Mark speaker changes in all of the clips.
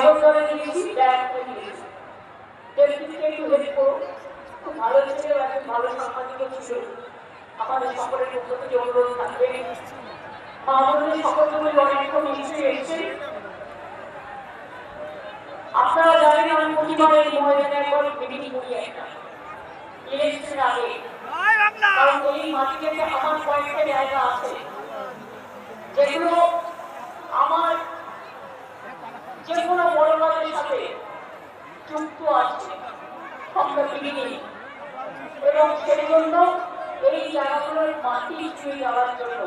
Speaker 1: সাগর দলে নিয়েছি ব্যাংক নিয়েছি টেকনিকে একটু হেল্প করো খুব ভালো ছিল একজন ভালো সাংবাদিকও ছিল আমাদের সকলের পক্ষ থেকে অনুরোধ থাকবে আমাদের সকলগুলো অনেকটা নিশ্চয়ই এসছে আপনারা জানেন আমি প্রতিবার এই ময়দানে একবার মিটিং করি একটা ইলেকশন আগে কারণ এই মাটিতে আমার কয়েকটা জায়গা আছে যেগুলো আমার যে কোনো বড় কাজের সাথে যুক্ত আছে এবং সেই জন্য এই জায়গাগুলোর মাটি ছুঁয়ে যাওয়ার জন্য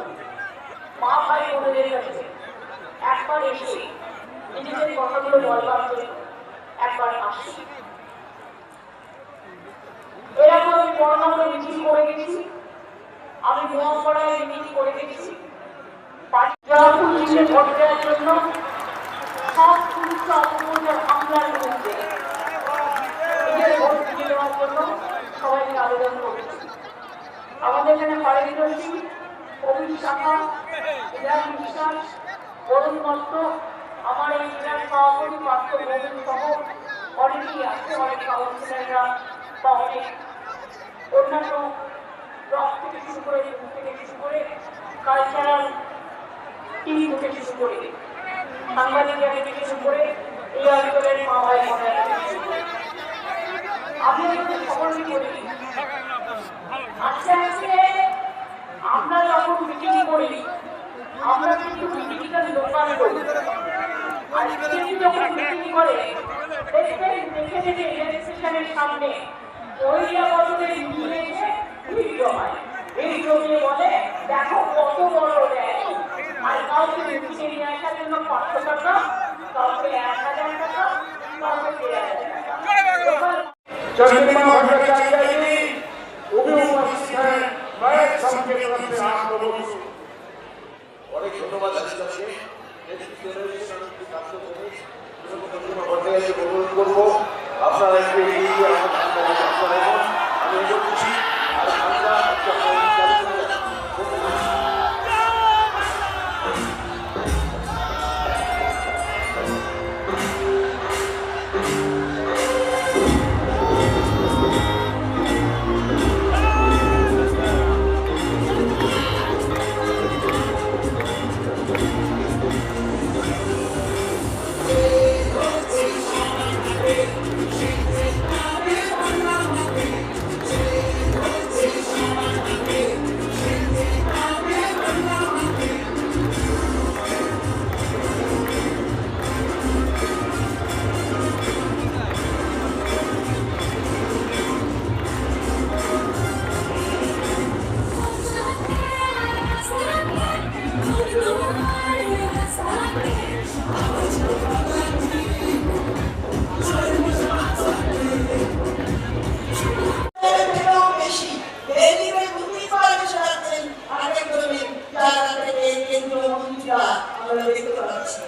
Speaker 1: মা ভাই বোনদের কাছে একবার এসে নিজেদের কথাগুলো বলবার জন্য একবার আসি এরকম আমি বড় মিটিং করে গেছি আমি মহাপাড়ায় মিটিং করে গেছি ভোট দেওয়ার জন্য সব পুলিশ অপরাধের হামলার বিরুদ্ধে নিজের ভোট দিয়ে দেওয়ার জন্য সবাইকে আবেদন করেছি আমাদের এখানে ফারিদ রশিদ অভিষ শাখা ইরান বিশ্বাস বরুণ দত্ত আমার এই জেলার সভাপতি পার্থ গোবিন্দ সহ অনেকেই আছে অনেক কাউন্সিলররা বা অনেক অন্যান্য ব্লক থেকে শুরু করে কালচারাল টিম থেকে শুরু করে সাংবাদিক থেকে শুরু করে এই অঞ্চলের মা ভাই বোনেরা আমি আপনাদের সকলকে বলি আজকে আজকে আমরা যখন মিটিং করি আমরা কিন্তু মিটিংটার লোকাল করি আজকে যখন মিটিং করে দেখে দেখে ইলেকশনের সামনে মহিলা বছরের মিটিংয়ে এসে ভিডিও হয় ভিডিও দিয়ে বলে দেখো কত বড় র্যালি আর কাউকে মিটিংয়ে নিয়ে আসার জন্য 500 টাকা কাউকে 1000 টাকা কাউকে 3000 টাকা
Speaker 2: चंद्रमा भट्टाचार्य जी उपस्थित हैं मैं सबके तरफ से आप लोगों को
Speaker 3: অনেক ধন্যবাদ আজকে নেতৃত্বের কাজ করে চন্দ্रमा ভট্টাচার্য অনুরোধ করবো আপনারা একটু এগিয়ে আমি খুশি আর আমরা
Speaker 4: আমরা দেখতে পাচ্ছি